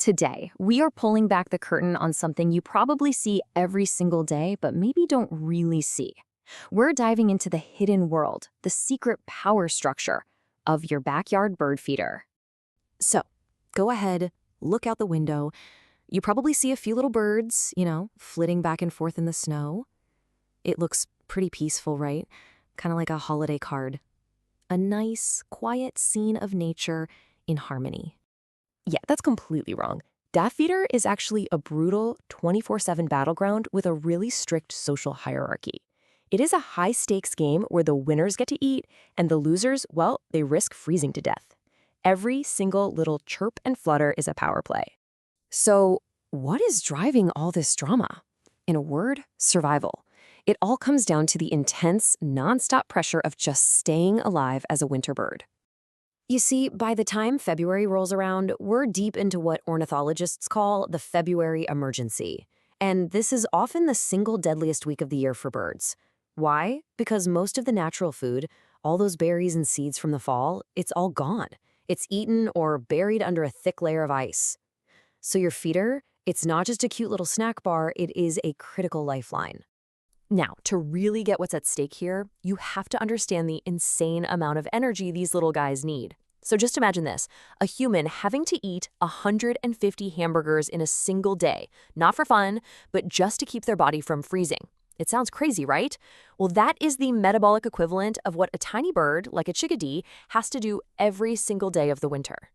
Today, we are pulling back the curtain on something you probably see every single day, but maybe don't really see. We're diving into the hidden world, the secret power structure of your backyard bird feeder. So, go ahead, look out the window. You probably see a few little birds, flitting back and forth in the snow. It looks pretty peaceful, right? Kind of like a holiday card. A nice, quiet scene of nature in harmony. Yeah, that's completely wrong. Daff feeder is actually a brutal 24/7 battleground with a really strict social hierarchy. It is a high-stakes game where the winners get to eat and the losers, well, they risk freezing to death. Every single little chirp and flutter is a power play. So, what is driving all this drama? In a word, survival. It all comes down to the intense, nonstop pressure of just staying alive as a winter bird. You see, by the time February rolls around, we're deep into what ornithologists call the February emergency. And this is often the single deadliest week of the year for birds. Why? Because most of the natural food, all those berries and seeds from the fall, it's all gone. It's eaten or buried under a thick layer of ice. So your feeder, it's not just a cute little snack bar, it is a critical lifeline. Now, to really get what's at stake here, you have to understand the insane amount of energy these little guys need. So just imagine this, a human having to eat 150 hamburgers in a single day, not for fun, but just to keep their body from freezing. It sounds crazy, right? Well, that is the metabolic equivalent of what a tiny bird, like a chickadee, has to do every single day of the winter.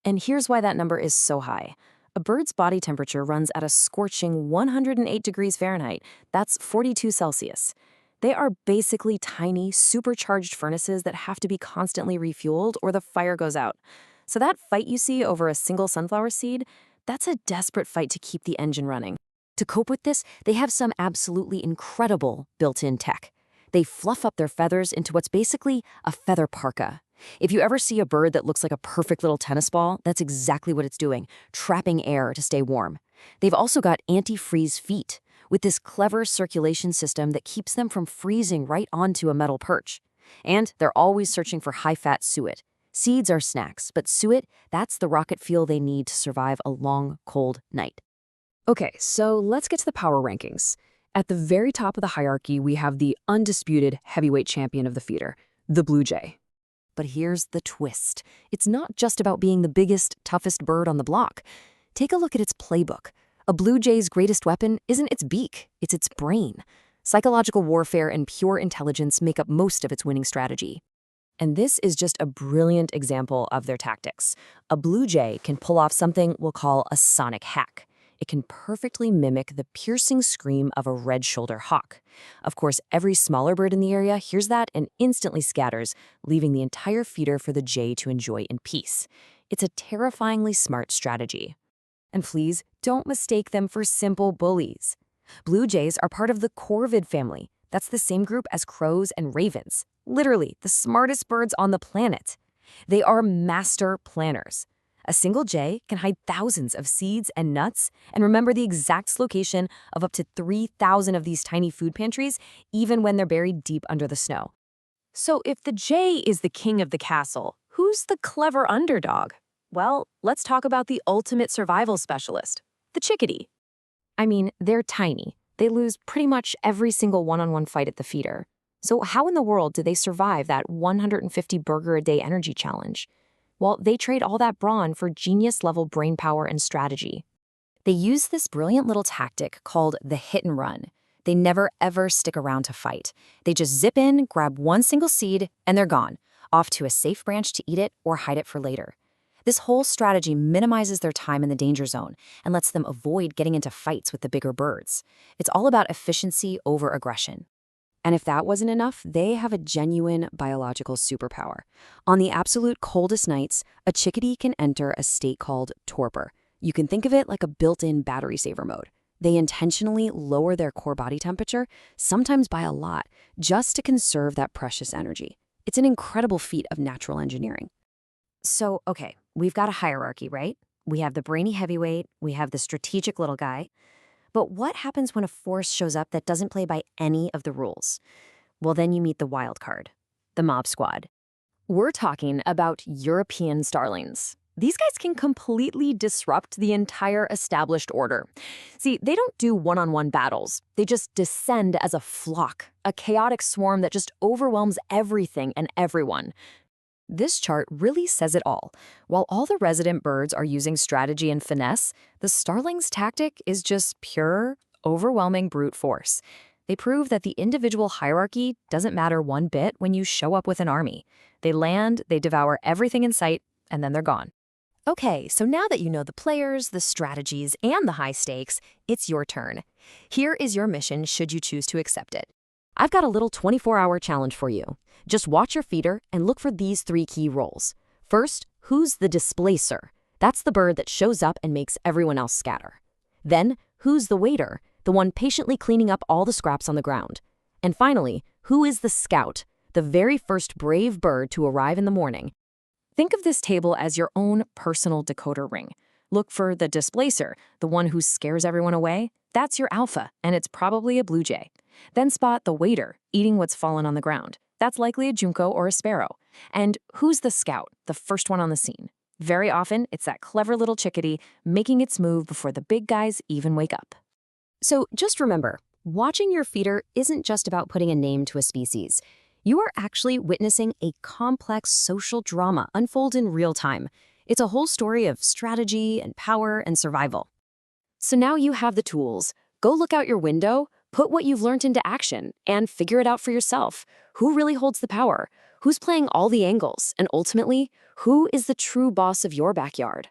And here's why that number is so high. A bird's body temperature runs at a scorching 108 degrees Fahrenheit. That's 42 Celsius. They are basically tiny, supercharged furnaces that have to be constantly refueled or the fire goes out. So that fight you see over a single sunflower seed, that's a desperate fight to keep the engine running. To cope with this, they have some absolutely incredible built-in tech. They fluff up their feathers into what's basically a feather parka. If you ever see a bird that looks like a perfect little tennis ball, that's exactly what it's doing, trapping air to stay warm. They've also got anti-freeze feet, with this clever circulation system that keeps them from freezing right onto a metal perch. And they're always searching for high-fat suet. Seeds are snacks, but suet, that's the rocket fuel they need to survive a long, cold night. Okay, so let's get to the power rankings. At the very top of the hierarchy, we have the undisputed heavyweight champion of the feeder, the blue jay. But here's the twist. It's not just about being the biggest, toughest bird on the block. Take a look at its playbook. A blue jay's greatest weapon isn't its beak, it's its brain. Psychological warfare and pure intelligence make up most of its winning strategy. And this is just a brilliant example of their tactics. A blue jay can pull off something we'll call a sonic hack. It can perfectly mimic the piercing scream of a red-shouldered hawk. Of course, every smaller bird in the area hears that and instantly scatters, leaving the entire feeder for the jay to enjoy in peace. It's a terrifyingly smart strategy. And please, don't mistake them for simple bullies. Blue jays are part of the corvid family. That's the same group as crows and ravens. Literally, the smartest birds on the planet. They are master planners. A single jay can hide thousands of seeds and nuts and remember the exact location of up to 3,000 of these tiny food pantries, even when they're buried deep under the snow. So if the jay is the king of the castle, who's the clever underdog? Well, let's talk about the ultimate survival specialist, the chickadee. I mean, they're tiny. They lose pretty much every single one-on-one fight at the feeder. So how in the world do they survive that 150 burger a day energy challenge? Well, they trade all that brawn for genius-level brain power and strategy. They use this brilliant little tactic called the hit and run. They never, ever stick around to fight. They just zip in, grab one single seed, and they're gone, off to a safe branch to eat it or hide it for later. This whole strategy minimizes their time in the danger zone and lets them avoid getting into fights with the bigger birds. It's all about efficiency over aggression. And if that wasn't enough, they have a genuine biological superpower. On the absolute coldest nights, a chickadee can enter a state called torpor. You can think of it like a built-in battery saver mode. They intentionally lower their core body temperature, sometimes by a lot, just to conserve that precious energy. It's an incredible feat of natural engineering. So, okay, we've got a hierarchy, right? We have the brainy heavyweight, we have the strategic little guy. But what happens when a force shows up that doesn't play by any of the rules? Well, then you meet the wild card, the mob squad. We're talking about European starlings. these guys can completely disrupt the entire established order. See, they don't do one-on-one battles. They just descend as a flock, a chaotic swarm that just overwhelms everything and everyone. This chart really says it all. While all the resident birds are using strategy and finesse, the starling's tactic is just pure, overwhelming brute force. They prove that the individual hierarchy doesn't matter one bit when you show up with an army. They land, they devour everything in sight, and then they're gone. Okay, so now that you know the players, the strategies, and the high stakes, it's your turn. Here is your mission should you choose to accept it. I've got a little 24-hour challenge for you. Just watch your feeder and look for these 3 key roles. First, who's the displacer? That's the bird that shows up and makes everyone else scatter. Then, who's the waiter? The one patiently cleaning up all the scraps on the ground. And finally, who is the scout? The very first brave bird to arrive in the morning. Think of this table as your own personal decoder ring. Look for the displacer, the one who scares everyone away. That's your alpha, and it's probably a blue jay. Then spot the waiter, eating what's fallen on the ground. That's likely a junco or a sparrow. And who's the scout, the first one on the scene? Very often, it's that clever little chickadee making its move before the big guys even wake up. So just remember, watching your feeder isn't just about putting a name to a species. You are actually witnessing a complex social drama unfold in real time. It's a whole story of strategy and power and survival. So now you have the tools. Go look out your window, put what you've learned into action, and figure it out for yourself. Who really holds the power? Who's playing all the angles? And ultimately, who is the true boss of your backyard?